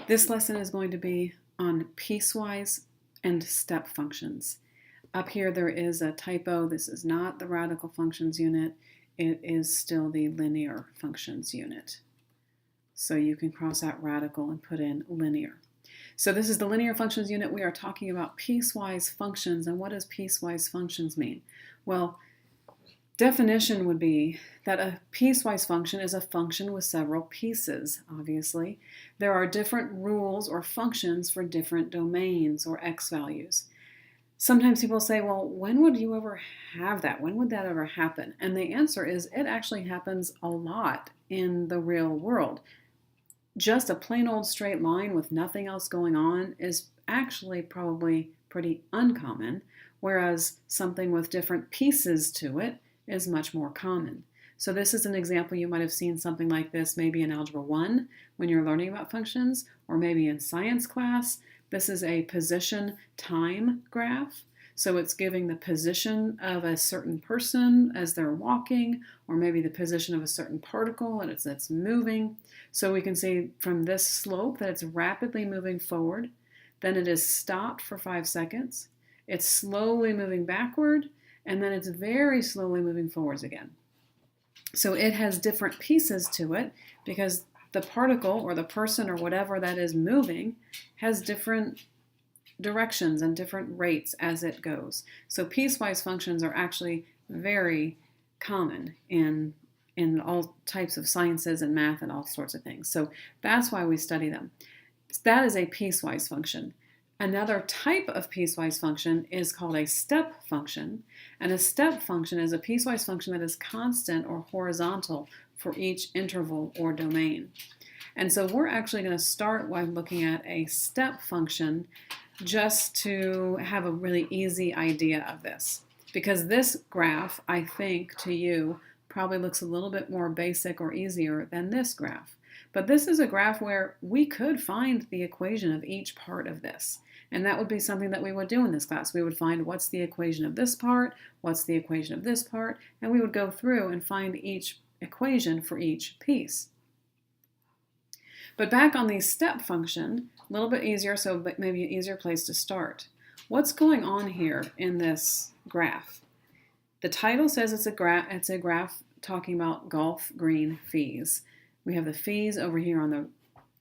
This lesson is going to be on piecewise and step functions. Up here there is a typo. This is not the radical functions unit. It is still the linear functions unit. So you can cross out radical and put in linear. So this is the linear functions unit. We are talking about piecewise functions. And what does piecewise functions mean? Well, definition would be that a piecewise function is a function with several pieces, obviously. There are different rules or functions for different domains or x values. Sometimes people say, well, when would you ever have that? When would that ever happen? And the answer is it actually happens a lot in the real world. Just a plain old straight line with nothing else going on is actually probably pretty uncommon, whereas something with different pieces to it is much more common. So this is an example. You might have seen something like this maybe in Algebra 1 when you're learning about functions, or maybe in science class. This is a position time graph. So it's giving the position of a certain person as they're walking, or maybe the position of a certain particle and it's moving. So we can see from this slope that it's rapidly moving forward. Then it is stopped for 5 seconds. It's slowly moving backward, and then it's very slowly moving forwards again. So it has different pieces to it because the particle or the person or whatever that is moving has different directions and different rates as it goes. So piecewise functions are actually very common in all types of sciences and math and all sorts of things. So that's why we study them. That is a piecewise function. Another type of piecewise function is called a step function, and a step function is a piecewise function that is constant or horizontal for each interval or domain. And so we're actually going to start by looking at a step function just to have a really easy idea of this. Because this graph, I think, to you, probably looks a little bit more basic or easier than this graph. But this is a graph where we could find the equation of each part of this. And that would be something that we would do in this class. We would find what's the equation of this part, what's the equation of this part, and we would go through and find each equation for each piece. But back on the step function, a little bit easier, so maybe an easier place to start. What's going on here in this graph? The title says it's a graph talking about golf green fees. We have the fees over here on the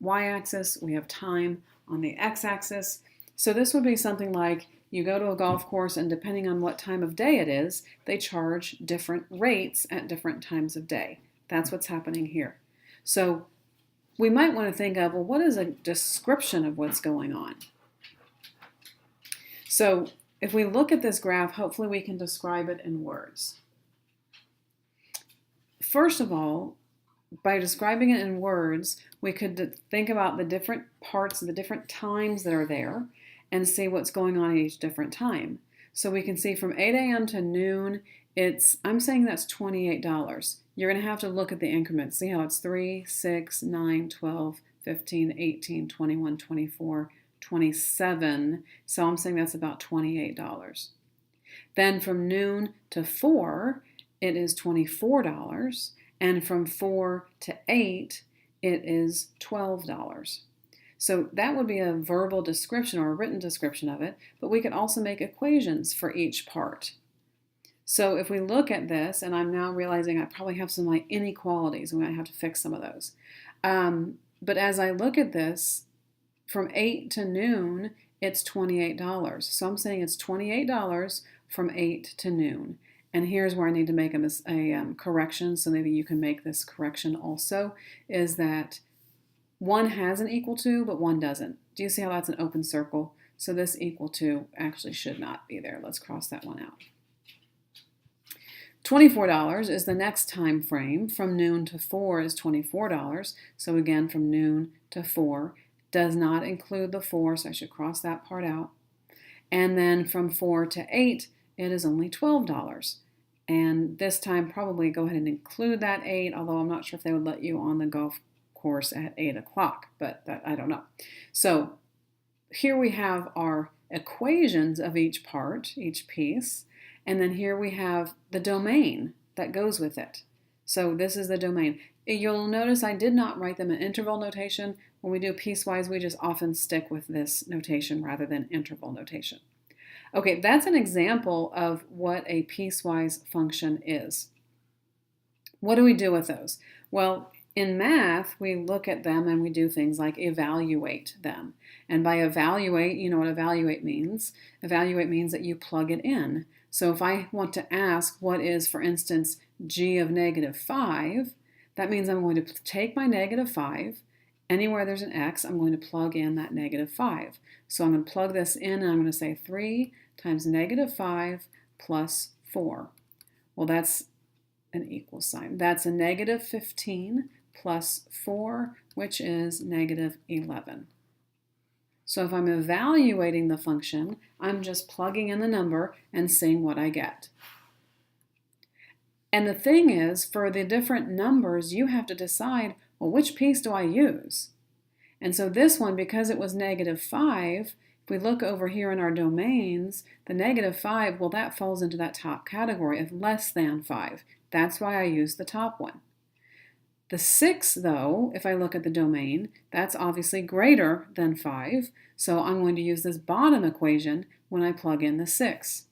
y-axis. We have time on the x-axis. So this would be something like you go to a golf course, and depending on what time of day it is, they charge different rates at different times of day. That's what's happening here. So we might want to think of, well, what is a description of what's going on? So if we look at this graph, hopefully we can describe it in words. First of all, by describing it in words, we could think about the different parts, the different times that are there, and see what's going on at each different time. So we can see from 8 a.m. to noon, I'm saying that's $28. You're going to have to look at the increments. See how it's 3, 6, 9, 12, 15, 18, 21, 24, 27. So I'm saying that's about $28. Then from noon to 4, it is $24. And from 4 to 8, it is $12. So that would be a verbal description or a written description of it, but we could also make equations for each part. So if we look at this, and I'm now realizing I probably have some like inequalities, and I have to fix some of those. But as I look at this, from 8 to noon, it's $28. So I'm saying it's $28 from 8 to noon. And here's where I need to make a correction, so maybe you can make this correction also, is that one has an equal to, but one doesn't. Do you see how that's an open circle? So this equal to actually should not be there. Let's cross that one out. $24 is the next time frame. From noon to 4 is $24. So again, from noon to 4 does not include the 4, so I should cross that part out. And then from 4 to 8, it is only $12. And this time, probably go ahead and include that 8, although I'm not sure if they would let you on the golf course at 8 o'clock, but that, I don't know. So here we have our equations of each part, each piece, and then here we have the domain that goes with it. So this is the domain. You'll notice I did not write them in interval notation, when we do piecewise, we just often stick with this notation rather than interval notation. Okay, that's an example of what a piecewise function is. What do we do with those? Well, in math, we look at them and we do things like evaluate them. And by evaluate, you know what evaluate means. Evaluate means that you plug it in. So if I want to ask what is, for instance, g of -5, that means I'm going to take my -5. Anywhere there's an x, I'm going to plug in that -5. So I'm going to plug this in and I'm going to say 3 times -5 plus 4. Well, that's an equal sign. That's a -15 plus 4, which is -11. So if I'm evaluating the function, I'm just plugging in the number and seeing what I get. And the thing is, for the different numbers, you have to decide, well, which piece do I use? And so this one, because it was -5, if we look over here in our domains, the -5, well, that falls into that top category of less than 5. That's why I use the top one. The 6, though, if I look at the domain, that's obviously greater than 5, so I'm going to use this bottom equation when I plug in the 6.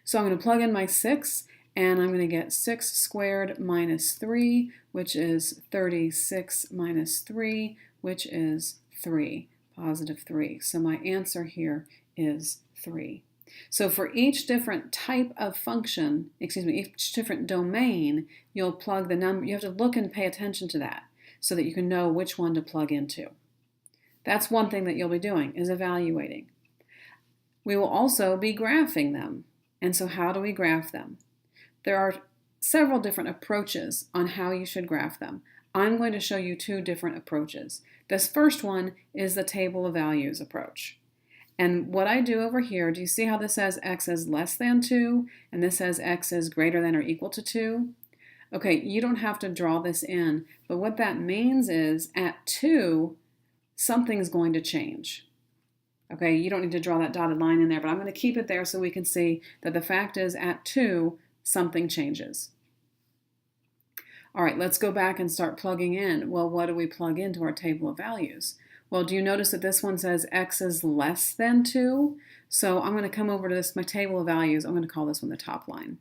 So I'm going to plug in my 6, and I'm going to get 6 squared minus 3, which is 36 minus 3, which is 3, positive 3. So my answer here is 3. So for each different type of function, each different domain, you'll plug the number. You have to look and pay attention to that so that you can know which one to plug into. That's one thing that you'll be doing, is evaluating. We will also be graphing them. And so how do we graph them? There are several different approaches on how you should graph them. I'm going to show you 2 different approaches. This first one is the table of values approach. And what I do over here, do you see how this says x is less than 2, and this says x is greater than or equal to 2? Okay, you don't have to draw this in, but what that means is at 2, something's going to change. Okay, you don't need to draw that dotted line in there, but I'm going to keep it there so we can see that the fact is at 2, something changes. All right, let's go back and start plugging in. Well, what do we plug into our table of values? Well, do you notice that this one says x is less than 2? So I'm going to come over to my table of values. I'm going to call this one the top line.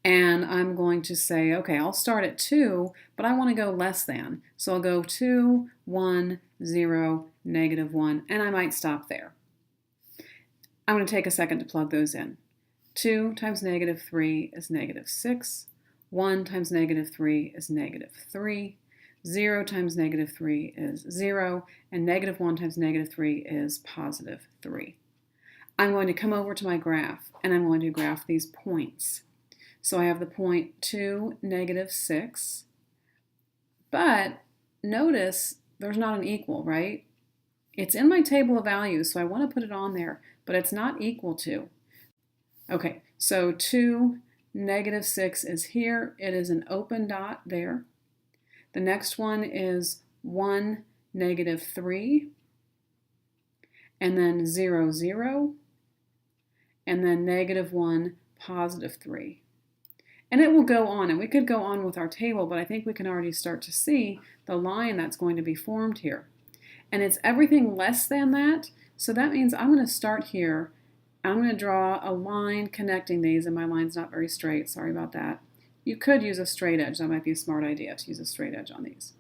And I'm going to say, okay, I'll start at 2, but I want to go less than. So I'll go 2, 1, 0, -1, and I might stop there. I'm going to take a second to plug those in. 2 times -3 is -6. 1 times -3 is -3. 0 times -3 is 0, and -1 times -3 is positive 3. I'm going to come over to my graph, and I'm going to graph these points. So I have the point 2, -6, but notice there's not an equal, right? It's in my table of values, so I want to put it on there, but it's not equal to. Okay, so 2, -6 is here. It is an open dot there. The next one is 1, -3, and then 0, 0, and then -1, positive 3. And it will go on, and we could go on with our table, but I think we can already start to see the line that's going to be formed here. And it's everything less than that, so that means I'm going to start here. I'm going to draw a line connecting these, and my line's not very straight. Sorry about that. You could use a straight edge. That might be a smart idea to use a straight edge on these.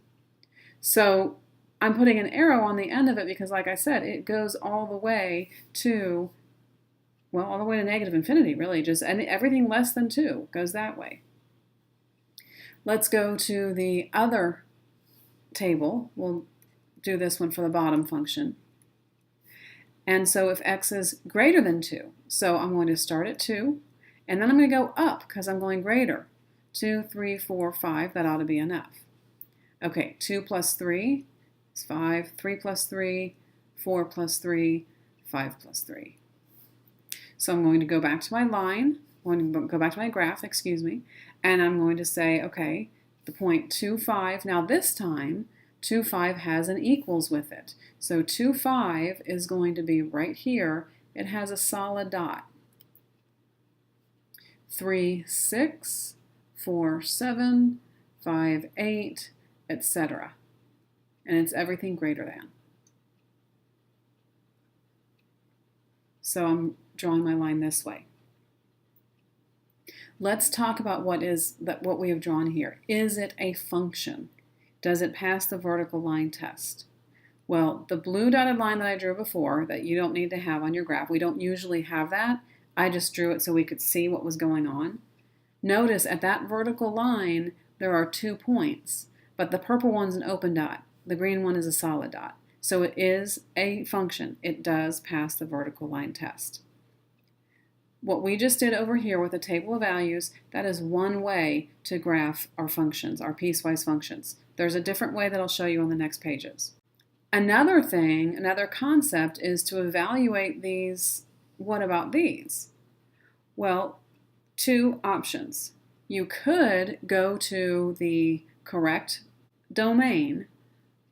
So I'm putting an arrow on the end of it because, like I said, it goes all the way to, well, all the way to -infinity, really. And everything less than 2 goes that way. Let's go to the other table. We'll do this one for the bottom function. And so if x is greater than 2, so I'm going to start at 2, and then I'm going to go up because I'm going greater. 2, 3, 4, 5, that ought to be enough. Okay, 2 plus 3 is 5, 3 plus 3, 4 plus 3, 5 plus 3. So I'm going to go back to my line, I'm going to go back to my graph, and I'm going to say, okay, the point 2, 5, now this time, 2, 5 has an equals with it. So 2, 5 is going to be right here. It has a solid dot. 3, 6, 4, 7, 5, 8, etc. and it's everything greater than. So I'm drawing my line this way. Let's talk about what we have drawn here. Is it a function? Does it pass the vertical line test? Well, the blue dotted line that I drew before, that you don't need to have on your graph, we don't usually have that. I just drew it so we could see what was going on. Notice at that vertical line, there are 2 points, but the purple one's an open dot. The green one is a solid dot. So it is a function. It does pass the vertical line test. What we just did over here with the table of values, that is one way to graph our functions, our piecewise functions. There's a different way that I'll show you on the next pages. Another thing, another concept is to evaluate these. What about these? Well, 2 options. You could go to the correct domain,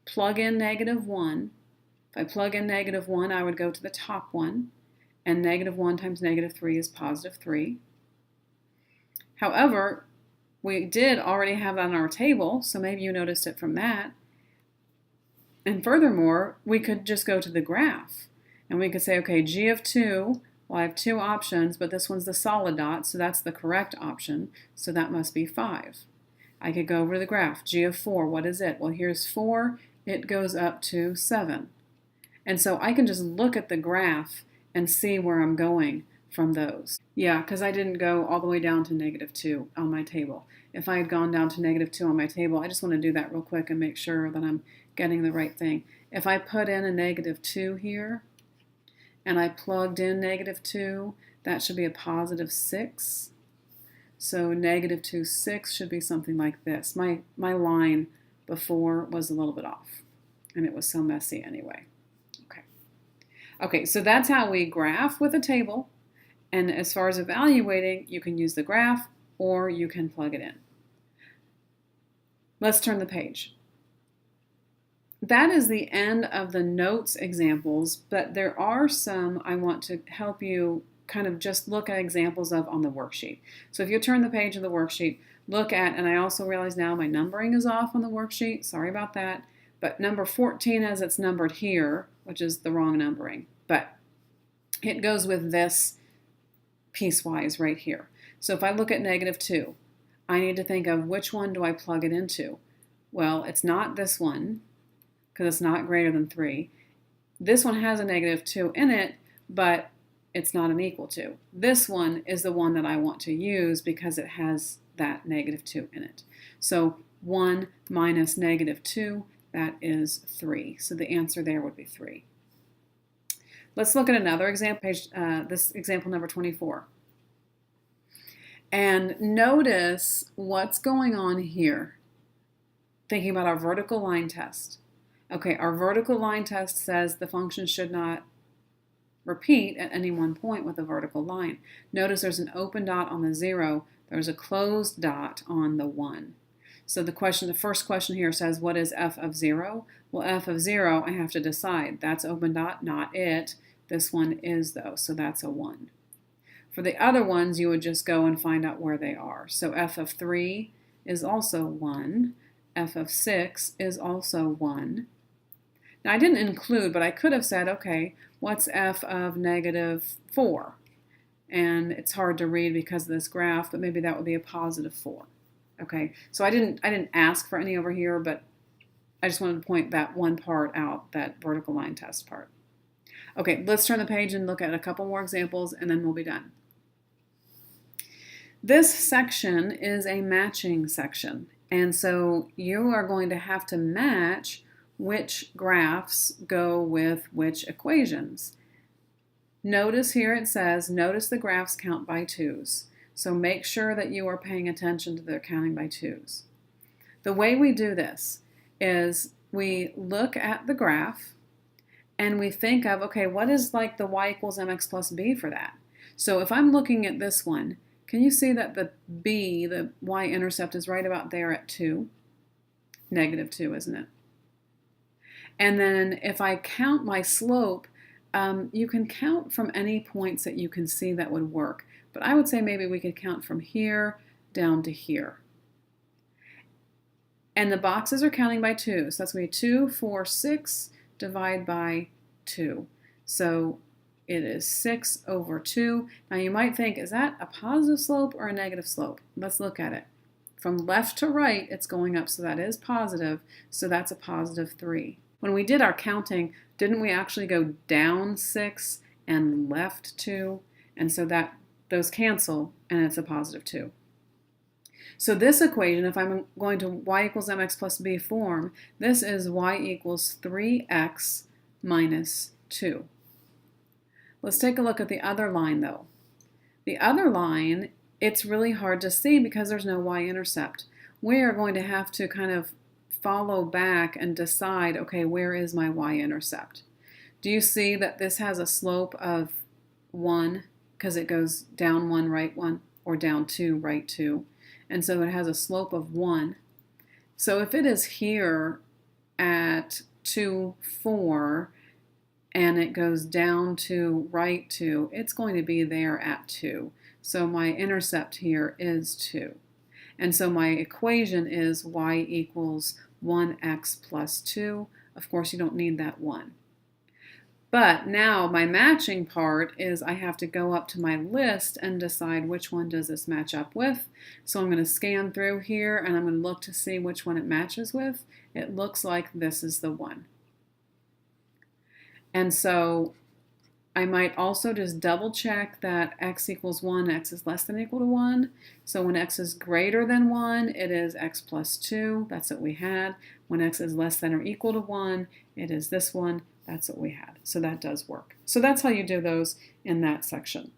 plug in -1. If I plug in -1, I would go to the top one, and -1 times -3 is +3. However, we did already have that on our table, so maybe you noticed it from that. And furthermore, we could just go to the graph, and we could say, okay, g of 2, well, I have 2 options, but this one's the solid dot, so that's the correct option, so that must be 5. I could go over to the graph. G of 4, what is it? Well, here's 4. It goes up to 7. And so I can just look at the graph and see where I'm going from those. Yeah, because I didn't go all the way down to -2 on my table. If I had gone down to -2 on my table, I just want to do that real quick and make sure that I'm getting the right thing. If I put in a -2 here, and I plugged in -2, that should be a +6. So -2, 6 should be something like this. My line before was a little bit off, and it was so messy anyway. Okay, so that's how we graph with a table. And as far as evaluating, you can use the graph or you can plug it in. Let's turn the page. That is the end of the notes examples, but there are some I want to help you kind of just look at examples of on the worksheet. So if you turn the page of the worksheet, look at, and I also realize now my numbering is off on the worksheet, sorry about that, but number 14 as it's numbered here, which is the wrong numbering, but it goes with this piecewise right here. So if I look at -2, I need to think of which one do I plug it into? Well, it's not this one, because it's not greater than 3. This one has a -2 in it, but it's not an equal to. This one is the one that I want to use because it has that -2 in it. So 1 minus -2, that is 3. So the answer there would be 3. Let's look at another example, this example number 24. And notice what's going on here. Thinking about our vertical line test. Okay, our vertical line test says the function should not repeat at any one point with a vertical line. Notice there's an open dot on the 0. There's a closed dot on the 1. So the first question here says, what is f of 0? Well, f of 0, I have to decide. That's open dot, not it. This one is, though, so that's a 1. For the other ones, you would just go and find out where they are. So f of 3 is also 1. F of 6 is also 1. Now, I didn't include, but I could have said, okay, what's f of -4? And it's hard to read because of this graph, but maybe that would be a +4. Okay, so I didn't ask for any over here, but I just wanted to point that one part out, that vertical line test part. Okay, let's turn the page and look at a couple more examples, and then we'll be done. This section is a matching section, and so you are going to have to match which graphs go with which equations. Notice here it says, notice the graphs count by 2's. So make sure that you are paying attention to their counting by 2's. The way we do this is we look at the graph and we think of, okay, what is like the y equals mx plus b for that? So if I'm looking at this one, can you see that the b, the y-intercept, is right about there at 2? -2, isn't it? And then if I count my slope, you can count from any points that you can see that would work. But I would say maybe we could count from here down to here. And the boxes are counting by 2. So that's going to be 2, 4, 6, divide by 2. So it is 6 over 2. Now you might think, is that a positive slope or a negative slope? Let's look at it. From left to right, it's going up, so that is positive. So that's a positive 3. When we did our counting, didn't we actually go down 6 and left 2? And so that those cancel, and it's a positive 2. So this equation, if I'm going to y equals mx plus b form, this is y equals 3x minus 2. Let's take a look at the other line, though. The other line, it's really hard to see because there's no y-intercept. We are going to have to kind of follow back and decide, okay, where is my y-intercept? Do you see that this has a slope of 1 because it goes down 1, right 1, or down 2, right 2? And so it has a slope of 1. So if it is here at 2, 4, and it goes down to right 2, it's going to be there at 2. So my intercept here is 2. And so my equation is y equals 1x plus 2. Of course, you don't need that 1. But now my matching part is I have to go up to my list and decide which one does this match up with. So I'm going to scan through here and I'm going to look to see which one it matches with. It looks like this is the one. And so I might also just double check that x equals 1, x is less than or equal to 1. So when x is greater than 1, it is x plus 2. That's what we had. When x is less than or equal to 1, it is this one. That's what we had. So that does work. So that's how you do those in that section.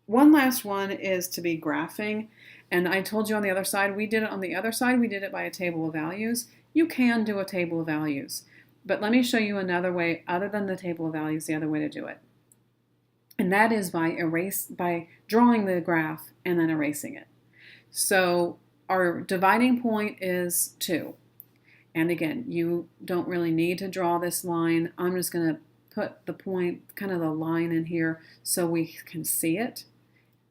One last one is to be graphing. And I told you on the other side, we did it on the other side, we did it by a table of values. You can do a table of values. But let me show you another way, other than the table of values, the other way to do it. And that is by drawing the graph and then erasing it. So our dividing point is 2. And again, you don't really need to draw this line. I'm just going to put the point, kind of the line in here so we can see it.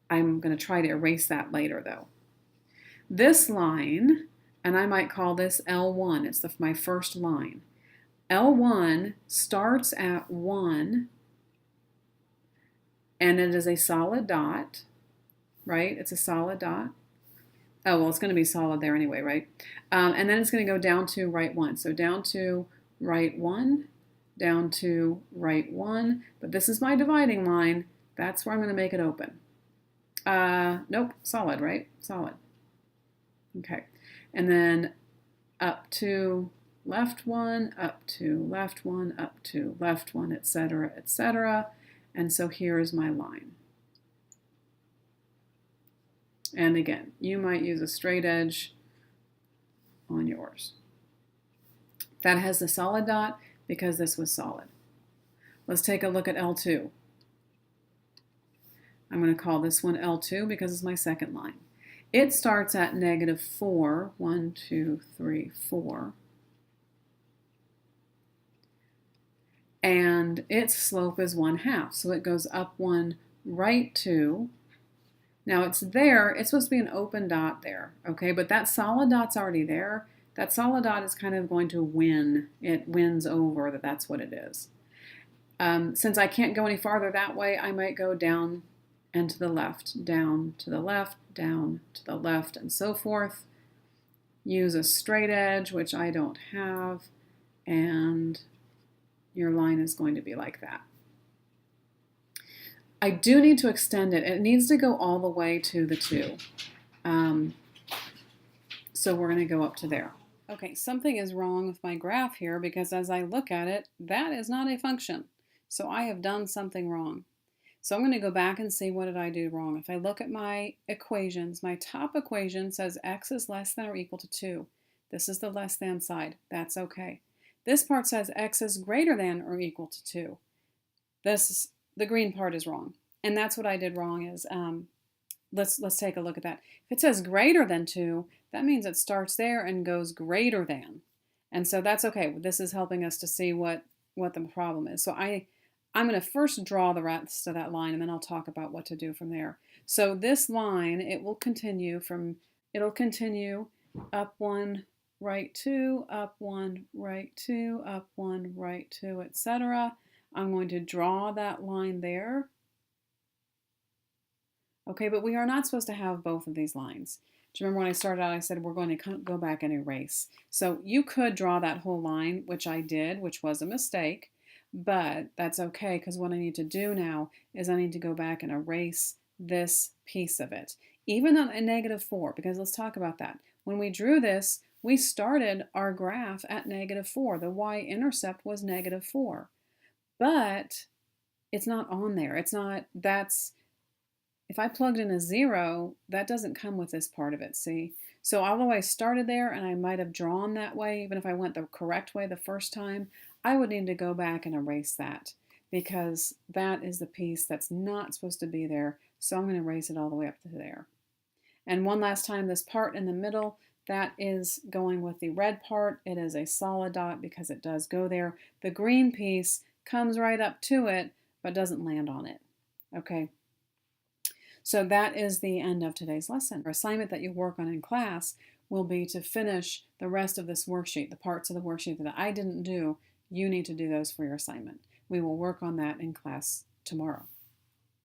I'm going to try to erase that later though. This line, and I might call this L1, it's my first line. L1 starts at 1 and it is a solid dot, right? It's a solid dot. Oh, well, it's going to be solid there anyway, right? And then it's going to go down to right 1. So down to right 1, down to right 1. But this is my dividing line. That's where I'm going to make it open. Nope, solid, right? Solid. Okay. And then up to left 1, up to left 1, up to left 1, etc., etc. And so here is my line. And again, you might use a straight edge on yours. That has the solid dot because this was solid. Let's take a look at L2. I'm going to call this one L2 because it's my second line. It starts at -4, 1, 2, 3, 4. And its slope is 1/2, so it goes up 1, right 2. Now it's there, it's supposed to be an open dot there, okay? But that solid dot's already there. That solid dot is kind of going to win. It wins over that that's what it is. Since I can't go any farther that way, I might go down and to the left, down to the left, down to the left, and so forth. Use a straight edge, which I don't have, and your line is going to be like that. I do need to extend it. It needs to go all the way to the 2. So we're going to go up to there. Okay, something is wrong with my graph here because as I look at it, that is not a function. So I have done something wrong. So I'm going to go back and see what did I do wrong. If I look at my equations, my top equation says x is less than or equal to 2. This is the less than side. That's okay. This part says x is greater than or equal to 2. The green part is wrong. And that's what I did wrong is, let's take a look at that. If it says greater than 2, that means it starts there and goes greater than. And so that's okay. This is helping us to see what the problem is. So I'm going to first draw the rest of that line and then I'll talk about what to do from there. So this line, it'll continue up 1, right 2, up 1, right 2, up 1, right 2, etc. I'm going to draw that line there. Okay, but we are not supposed to have both of these lines. Do you remember when I started out, I said we're going to go back and erase. So you could draw that whole line, which I did, which was a mistake, but that's okay because what I need to do now is I need to go back and erase this piece of it, even on a -4, because let's talk about that. When we drew this, we started our graph at -4. The y-intercept was -4, but it's not on there. It's not, if I plugged in a 0, that doesn't come with this part of it, see? So although I started there and I might have drawn that way, even if I went the correct way the first time, I would need to go back and erase that because that is the piece that's not supposed to be there. So I'm going to erase it all the way up to there. And one last time, this part in the middle, that is going with the red part. It is a solid dot because it does go there. The green piece comes right up to it, but doesn't land on it. Okay. So that is the end of today's lesson. Our assignment that you work on in class will be to finish the rest of this worksheet. The parts of the worksheet that I didn't do, you need to do those for your assignment. We will work on that in class tomorrow.